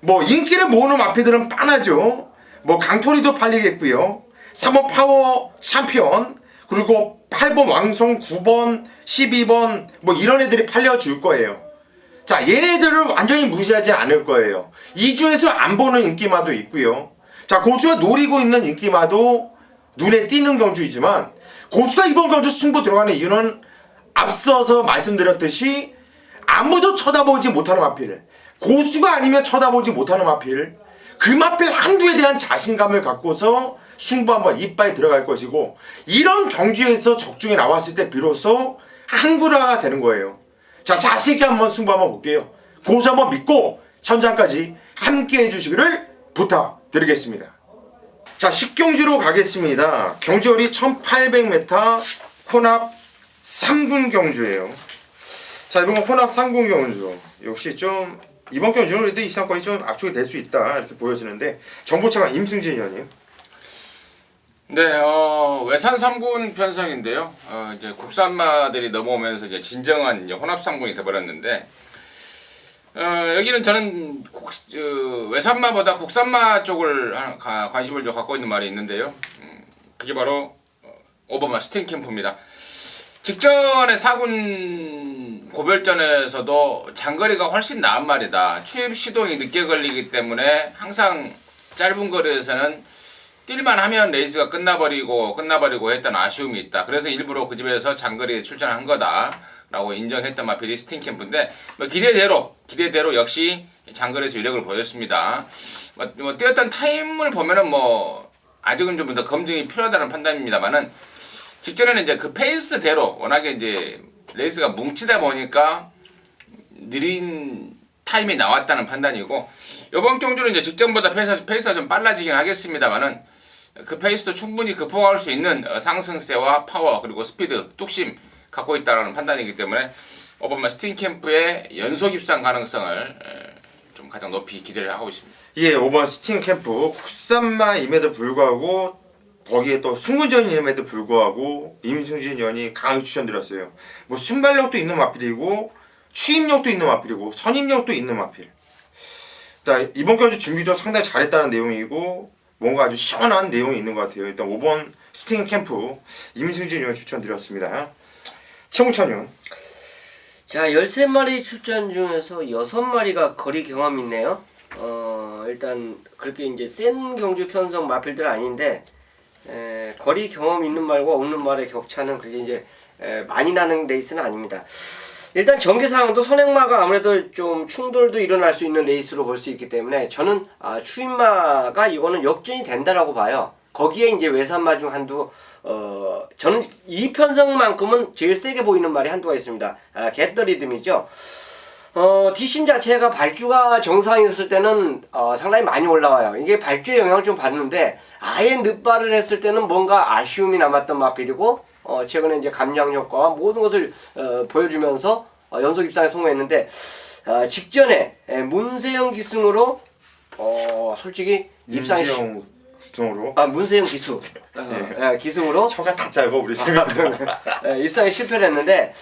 뭐 인기를 모으는 마필들은 빤하죠. 뭐 강토리도 팔리겠고요. 3번 파워 챔피언, 그리고 8번 왕성, 9번, 12번 뭐 이런 애들이 팔려줄 거예요. 자, 얘네들을 완전히 무시하지 않을 거예요. 이 중에서 안 보는 인기마도 있고요. 자, 고수가 노리고 있는 인기마도 눈에 띄는 경주이지만 고수가 이번 경주 승부 들어가는 이유는 앞서서 말씀드렸듯이 아무도 쳐다보지 못하는 마필, 고수가 아니면 쳐다보지 못하는 마필, 그 마필 한두에 대한 자신감을 갖고서 승부 한번 이빨에 들어갈 것이고, 이런 경주에서 적중에 나왔을 때 비로소 한구라가 되는 거예요. 자, 자신있게 한번 승부 한번 볼게요. 고수 한번 믿고 현장까지 함께 해주시기를 부탁드리겠습니다. 자, 10경주로 가겠습니다. 경주거리 1800m 혼합 3군 경주예요. 자, 이번 혼합 3군 경주 역시 좀 이번 경주는 그래도 입상권이 좀 압축이 될 수 있다 이렇게 보여지는데, 정보차가 임승진 의원님. 네, 외산 3군 편성인데요. 이제 국산마들이 넘어오면서 이제 진정한 이제 혼합 3군이 돼버렸는데, 여기는 저는 외산마보다 국산마 쪽을 관심을 좀 갖고 있는 말이 있는데요. 그게 바로 오버마 스팅캠프입니다. 직전에 4군 고별전에서도 장거리가 훨씬 나은 말이다. 추입 시동이 늦게 걸리기 때문에 항상 짧은 거리에서는 뛸만 하면 레이스가 끝나버리고 했던 아쉬움이 있다. 그래서 일부러 그 집에서 장거리에 출전한 거다 라고 인정했던 마필이 스팅캠프인데, 뭐 기대대로 역시 장거리에서 위력을 보였습니다. 뭐 뛰었던 타임을 보면은 뭐 아직은 좀 더 검증이 필요하다는 판단입니다만은, 직전에는 이제 그 페이스대로 워낙에 이제 레이스가 뭉치다 보니까 느린 타임이 나왔다는 판단이고, 이번 경주는 이제 직전보다 페이스가 좀 빨라지긴 하겠습니다만은 그 페이스도 충분히 극복할 수 있는 상승세와 파워 그리고 스피드, 뚝심 갖고 있다는 판단이기 때문에 오버마 스팅캠프의 연속 입상 가능성을 좀 가장 높이 기대를 하고 있습니다. 예, 오버마 스팅캠프 국산마임에도 불구하고 거기에 또 승군전임에도 불구하고 임승진 의원이 강하게 추천드렸어요. 뭐 순발력도 있는 마필이고 추임력도 있는 마필이고 선임력도 있는 마필. 이번 경주 준비도 상당히 잘했다는 내용이고 뭔가 아주 시원한 내용이 있는 것 같아요. 일단 5번 스팅캠프 임승진 의원 추천드렸습니다. 최홍찬 의원. 자, 13마리 출전 중에서 6마리가 거리 경험이 있네요. 일단 그렇게 이제 센 경주 편성 마필들 아닌데, 거리 경험 있는 말과 없는 말의 격차는 그렇게 이제 많이 나는 레이스는 아닙니다. 일단 전개 상황도 선행마가 아무래도 좀 충돌도 일어날 수 있는 레이스로 볼 수 있기 때문에 저는 추임마가 이거는 역전이 된다라고 봐요. 거기에 이제 외산마 중 한두, 저는 이 편성만큼은 제일 세게 보이는 말이 한두가 있습니다. 겟더리듬이죠. 뒷심 자체가 발주가 정상이었을 때는 상당히 많이 올라와요. 이게 발주의 영향을 좀 받는데, 아예 늦발을 했을 때는 뭔가 아쉬움이 남았던 마필이고, 최근에 이제 감량 효과와 모든 것을 보여주면서 연속 입상에 성공했는데, 직전에 문세영 기승으로 솔직히 입상에 기승으로 문세영 기수 기승으로 혀가 다 짧아 우리 생각보다. 입상에 실패를 했는데,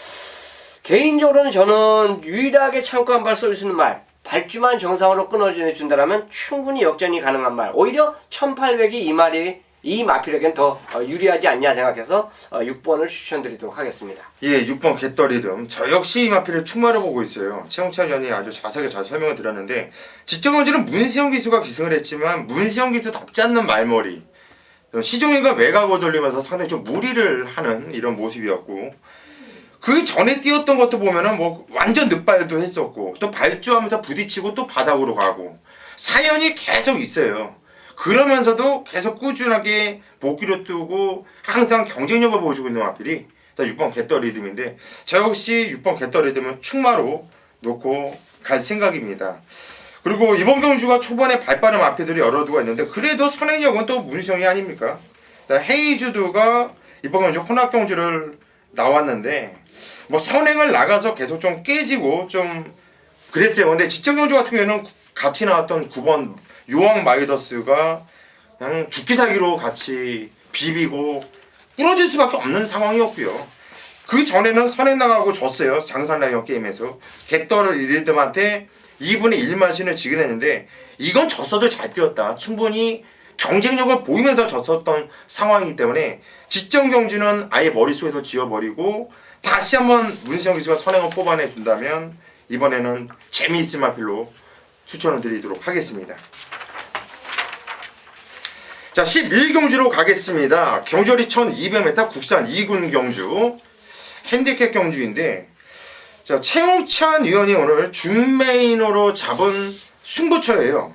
개인적으로는 저는 유일하게 참고 한 발 쏠 수 있는 말, 발주만 정상으로 끊어준다면 충분히 역전이 가능한 말, 오히려 1800이 이 마필에겐 더 유리하지 않냐 생각해서 6번을 추천드리도록 하겠습니다. 예, 6번 겟더리듬. 저 역시 이 마필을 충마로 보고 있어요. 최홍찬 의원이 아주 자세하게 잘 설명을 드렸는데, 직전 경주는 문세영 기수가 기승을 했지만 문세영 기수답지 않는 말머리, 시종일관 외곽을 돌리면서 상당히 좀 무리를 하는 이런 모습이었고, 그 전에 뛰었던 것도 보면은 뭐 완전 늑발도 했었고, 또 발주하면서 부딪히고 또 바닥으로 가고 사연이 계속 있어요. 그러면서도 계속 꾸준하게 복귀로 뜨고 항상 경쟁력을 보여주고 있는 마필이 6번 겟더리듬인데, 저 역시 6번 겟더리듬은 충마로 놓고 갈 생각입니다. 그리고 이번 경주가 초반에 발빠른 마필들이 여러 두가 있는데, 그래도 선행력은 또 문성이 아닙니까? 헤이즈두가 이번 경주 혼합 경주를 나왔는데 뭐 선행을 나가서 계속 좀 깨지고 좀 그랬어요. 근데 지정 경주 같은 경우에는 같이 나왔던 9번 유황 마이더스가 그냥 죽기 살기로 같이 비비고 부러질 수밖에 없는 상황이었고요. 그 전에는 선행 나가고 졌어요. 장산라이언 게임에서 갯떨을 리듬한테 2분의 1마신을 지긴 했는데 이건 졌어도 잘 뛰었다. 충분히 경쟁력을 보이면서 졌었던 상황이기 때문에 직전 경주는 아예 머릿속에서 지워버리고 다시 한번 문시영 기수가 선행을 뽑아내준다면 이번에는 재미있을 마필로 추천을 드리도록 하겠습니다. 자, 11경주로 가겠습니다. 경주거리 1200m 국산 2군 경주 핸디캡 경주인데 자, 최홍찬 위원이 오늘 준메인으로 잡은 승부처예요.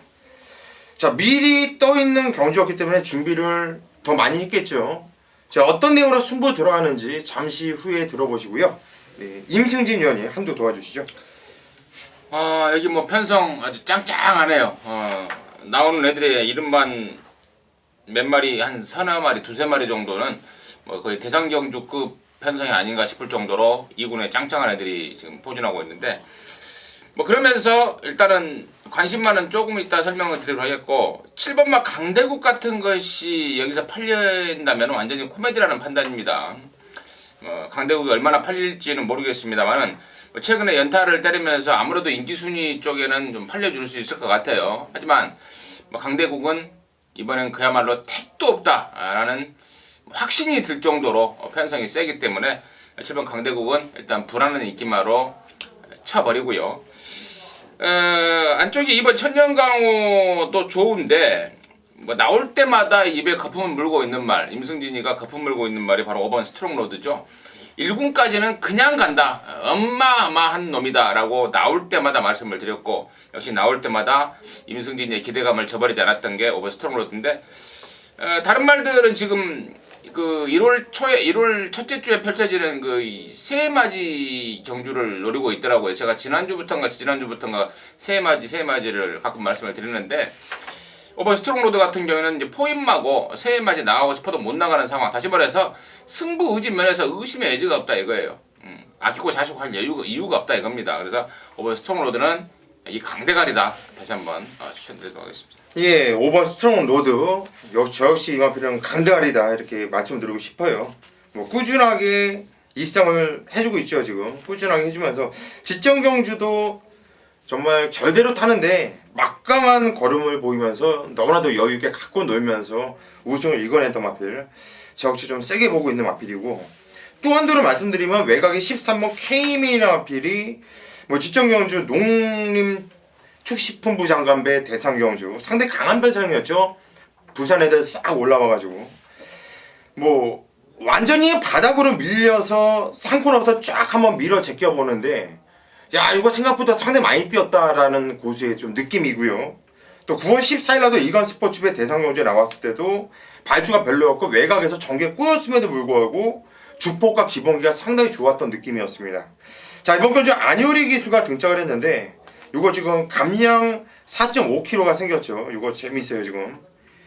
자, 미리 떠있는 경주였기 때문에 준비를 더 많이 했겠죠. 자, 어떤 내용으로 승부 들어가는지 잠시 후에 들어보시고요. 네, 임승진 위원이 한두 도와주시죠. 여기 뭐 편성 아주 짱짱하네요. 나오는 애들의 이름만 몇 마리, 한 서너 마리, 두세 마리 정도는 뭐 거의 대상경주급 편성이 아닌가 싶을 정도로 2군에 짱짱한 애들이 지금 포진하고 있는데, 뭐 그러면서 일단은 관심만은 조금 이따 설명을 드리도록 하겠고, 7번마 강대국 같은 것이 여기서 팔린다면 완전히 코미디라는 판단입니다. 강대국이 얼마나 팔릴지는 모르겠습니다만은 최근에 연타를 때리면서 아무래도 인기순위 쪽에는 좀 팔려줄 수 있을 것 같아요. 하지만 뭐 강대국은 이번엔 그야말로 택도 없다라는 확신이 들 정도로 편성이 세기 때문에 7번 강대국은 일단 불안한 인기마로 쳐버리고요. 안쪽에 2번 천년강호도 좋은데 뭐 나올 때마다 입에 거품을 물고 있는 말, 임승진이가 거품 물고 있는 말이 바로 5번 스트롱로드죠. 1군까지는 그냥 간다, 어마어마한 놈이다 라고 나올 때마다 말씀을 드렸고, 역시 나올 때마다 임승진이의 기대감을 저버리지 않았던 게 5번 스트롱로드인데, 다른 말들은 지금 그 1월 첫째 주에 펼쳐지는 그 새해맞이 경주를 노리고 있더라고요. 제가 지난주부터인가 새해맞이를 가끔 말씀을 드리는데, 5번 스트롱로드 같은 경우에는 이제 포인마고 새해맞이 나가고 싶어도 못 나가는 상황. 다시 말해서 승부 의지 면에서 의심의 여지가 없다 이거예요. 아끼고 자식할 이유가 없다 이겁니다. 그래서 5번 스트롱로드는 이 강대가리다. 다시 한번 추천드리도록 하겠습니다. 예, 5번 스트롱로드 역시 이만필은 강대가리다 이렇게 말씀드리고 싶어요. 뭐 꾸준하게 입상을 해주고 있죠. 지금 꾸준하게 해주면서 지정 경주도 정말 결대로 타는데 막강한 걸음을 보이면서 너무나도 여유있게 갖고 놀면서 우승을 이겨냈던 마필, 저 역시 좀 세게 보고 있는 마필이고, 또 한도로 말씀드리면 외곽의 13번 케이미나 마필이 뭐 지정경주 농림축식품부 장관배 대상경주 상당히 강한 편성이었죠. 부산 애들 싹 올라와가지고 뭐 완전히 바닥으로 밀려서 상코너부터 쫙 한번 밀어 제껴보는데, 야, 이거 생각보다 상당히 많이 뛰었다라는 고수의 좀 느낌이고요. 또 9월 14일날도 이건 스포츠배 대상경주에 나왔을 때도 발주가 별로였고 외곽에서 전개 꼬였음에도 불구하고 주폭과 기본기가 상당히 좋았던 느낌이었습니다. 자, 이번 경주 안효리 기수가 등장을 했는데 이거 지금 감량 4.5kg가 생겼죠. 이거 재밌어요. 지금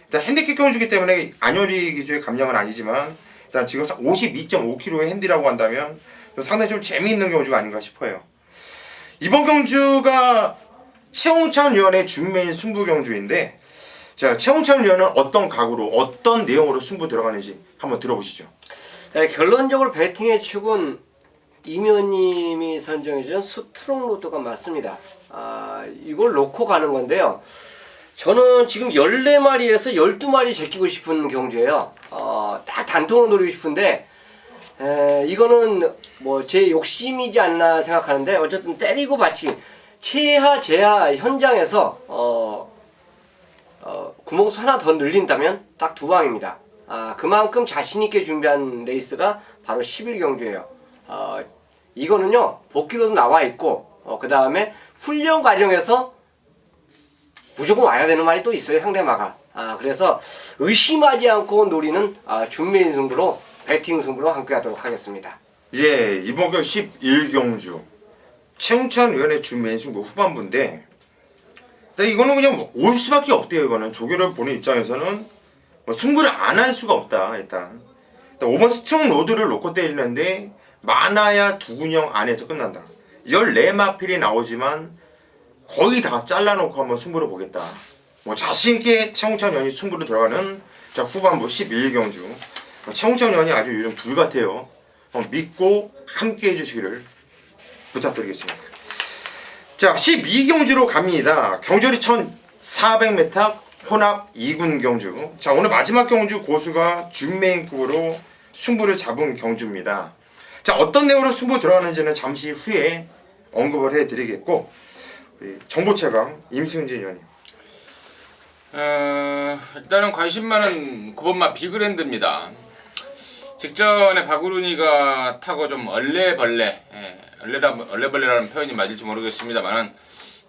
일단 핸디캡 경주기 때문에 안효리 기수의 감량은 아니지만 일단 지금 52.5kg의 핸디라고 한다면 상당히 좀 재미있는 경주가 아닌가 싶어요. 이번 경주가 최홍찬 위원의 준메인 승부 경주인데, 자, 최홍찬 위원은 어떤 각오로 어떤 내용으로 승부 들어가는지 한번 들어보시죠. 네, 결론적으로 배팅의 축은 이면님이 선정해준 스트롱로드가 맞습니다. 이걸 놓고 가는 건데요. 저는 지금 14마리에서 12마리 제끼고 싶은 경주예요. 딱 단통으로 노리고 싶은데, 이거는 뭐 제 욕심이지 않나 생각하는데, 어쨌든 때리고 받치기 최하 제하 현장에서 구멍수 하나 더 늘린다면 딱 두 방입니다. 그만큼 자신있게 준비한 레이스가 바로 11경주예요. 이거는요 복귀로도 나와 있고, 그 다음에 훈련 과정에서 무조건 와야 되는 말이 또 있어요. 상대마가. 그래서 의심하지 않고 노리는 준메인 승부로, 배팅 승부로 함께 하도록 하겠습니다. 예, 이번 경 11경주 최홍찬 위원의 준메인 승부 후반부인데, 근데 이거는 그냥 올 수밖에 없대요. 이거는 조교를 보는 입장에서는 뭐 승부를 안 할 수가 없다. 일단 5번 스트롱 로드를 놓고 때리는데 많아야 두 군형 안에서 끝난다. 14마필이 나오지만 거의 다 잘라놓고 한번 승부를 보겠다. 뭐 자신있게 최홍찬 의원이 승부를 들어가는 자 후반부 11경주. 최홍찬 의원이 아주 요즘 불같아요. 믿고 함께 해주시기를 부탁드리겠습니다. 자 12경주로 갑니다. 경절이 1400m 혼합 2군 경주. 자 오늘 마지막 경주 고수가 준메인급으로 승부를 잡은 경주입니다. 자 어떤 내용으로 승부 들어가는지는 잠시 후에 언급을 해드리겠고 우리 정보체강 임승진 의원님. 일단은 관심 많은 9번마 비그랜드입니다. 직전에 박우run이가 타고 좀 얼레벌레, 얼레벌레라는 표현이 맞을지 모르겠습니다만은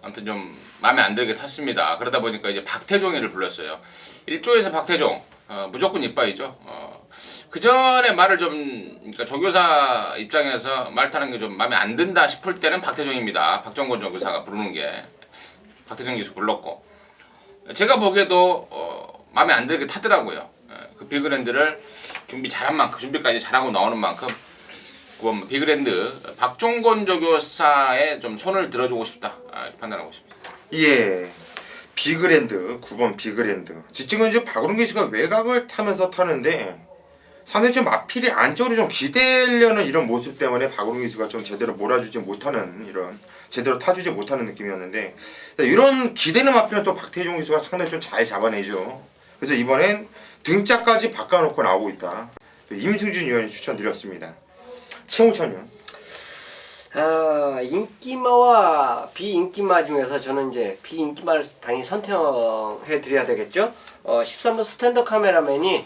아무튼 좀 마음에 안 들게 탔습니다. 그러다 보니까 이제 박태종이를 불렀어요. 1조에서 박태종, 무조건 이빠이죠. 그 전에 말을 좀, 그러니까 조교사 입장에서 말 타는 게 좀 마음에 안 든다 싶을 때는 박태종입니다. 박정권 조교사가 부르는 게 박태종 기수 불렀고, 제가 보기에도 마음에 안 들게 타더라고요. 그 비그랜드를 준비 잘한 만큼, 준비까지 잘하고 나오는 만큼 그건 비그랜드 박종권 조교사의 좀 손을 들어주고 싶다 이렇게 판단하고 있습니다. 예, 비그랜드 9번 비그랜드. 지금은 이제 박우룬 기수가 외곽을 타면서 타는데 상당히 좀 마필이 안쪽으로 좀 기대려는 이런 모습 때문에 박우룬 기수가 좀 제대로 몰아주지 못하는 이런 제대로 타주지 못하는 느낌이었는데 이런 기대는 마필은 또 박태종 기수가 상당히 좀 잘 잡아내죠. 그래서 이번엔 등짝까지 바꿔놓고 나오고 있다. 임승준 의원이 추천드렸습니다. 최홍찬 의원. 인기마와 비인기마 중에서 저는 이제 비인기마를 당연히 선택해 드려야 되겠죠. 13번 스탠드 카메라맨이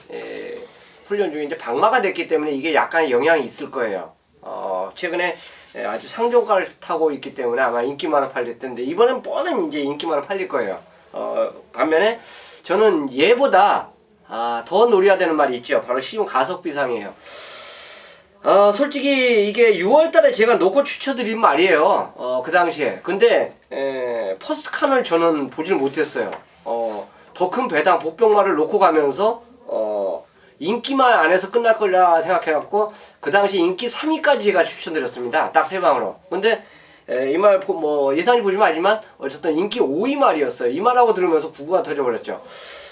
훈련 중에 이제 박마가 됐기 때문에 이게 약간의 영향이 있을 거예요. 최근에 아주 상종가를 타고 있기 때문에 아마 인기마로 팔릴 텐데 이번엔 뻔한 이제 인기마로 팔릴 거예요. 반면에 저는 얘보다 더 노려야 되는 말이 있죠. 바로 시중 가속비상이에요. 솔직히 이게 6월달에 제가 놓고 추천드린 말이에요. 그 당시에. 근데 퍼스트칸을 저는 보질 못했어요. 더 큰 배당 복병마를 놓고 가면서 인기만 안에서 끝날 거라 생각해갖고 그 당시 인기 3위까지 제가 추천드렸습니다. 딱 세 방으로. 근데 이 말 뭐 예상이 보시면 알지만 어쨌든 인기 5위 말이었어요. 이 말하고 들으면서 구구가 터져버렸죠.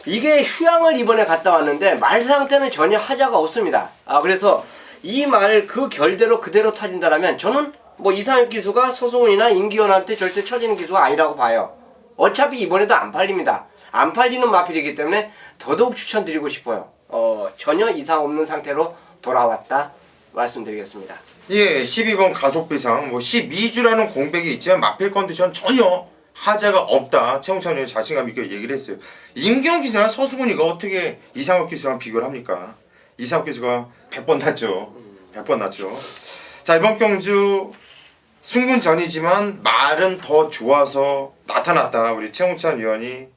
이게 휴양을 이번에 갔다 왔는데 말 상태는 전혀 하자가 없습니다. 그래서 이 말 그 결대로 그대로 타진다라면 저는 뭐 이상혁 기수가 서승훈이나 임기현한테 절대 처지는 기수가 아니라고 봐요. 어차피 이번에도 안 팔립니다. 안 팔리는 마필이기 때문에 더더욱 추천드리고 싶어요. 전혀 이상 없는 상태로 돌아왔다 말씀드리겠습니다. 예, 12번 가속비상 뭐 12주라는 공백이 있지만 마필 컨디션 전혀 하자가 없다. 최홍찬 의원이 자신감 있게 얘기를 했어요. 임기현 기수나 서승훈이가 어떻게 이상혁 기수랑 비교를 합니까? 이상혁 기수가 100번 났죠. 100번 났죠. 자 이번 경주 승군 전이지만 말은 더 좋아서 나타났다. 우리 최홍찬 의원이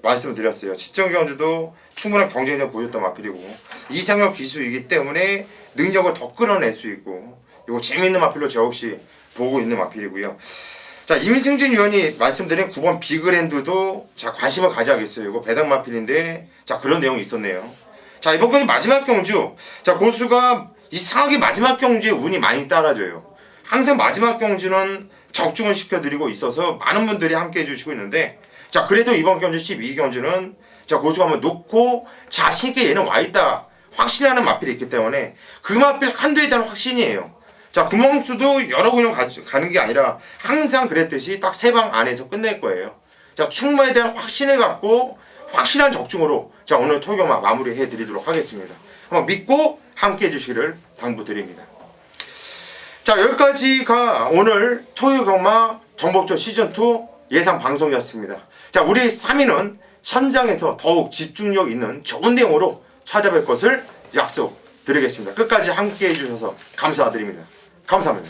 말씀을 드렸어요. 지정 경주도 충분한 경쟁력 보였던 마필이고 이상혁 기수이기 때문에 능력을 더 끌어낼 수 있고 이거 재밌는 마필로 저 역시 보고 있는 마필이고요. 자 임승진 의원이 말씀드린 9번 비그랜드도 자 관심을 가져야겠어요. 이거 배당 마필인데 자 그런 내용이 있었네요. 자 이번 경기 마지막 경주 자 고수가 이상하게 마지막 경주에 운이 많이 따라줘요. 항상 마지막 경주는 적중을 시켜드리고 있어서 많은 분들이 함께 해주시고 있는데 자 그래도 이번 경주 12경주는 자 고수가 한번 놓고 자신있게 얘는 와있다 확신하는 마필이 있기 때문에 그 마필 한두에 대한 확신이에요. 자 구멍수도 여러 군형 가는 게 아니라 항상 그랬듯이 딱 세 방 안에서 끝낼 거예요. 자 충마에 대한 확신을 갖고 확실한 적중으로 자 오늘 토요마 마무리해 드리도록 하겠습니다. 한번 믿고 함께 해주시기를 당부드립니다. 자 여기까지가 오늘 토요경마 정복조 시즌2 예상 방송이었습니다. 자 우리 3위는 현장에서 더욱 집중력 있는 좋은 내용으로 찾아뵐 것을 약속드리겠습니다. 끝까지 함께 해주셔서 감사드립니다. 감사합니다.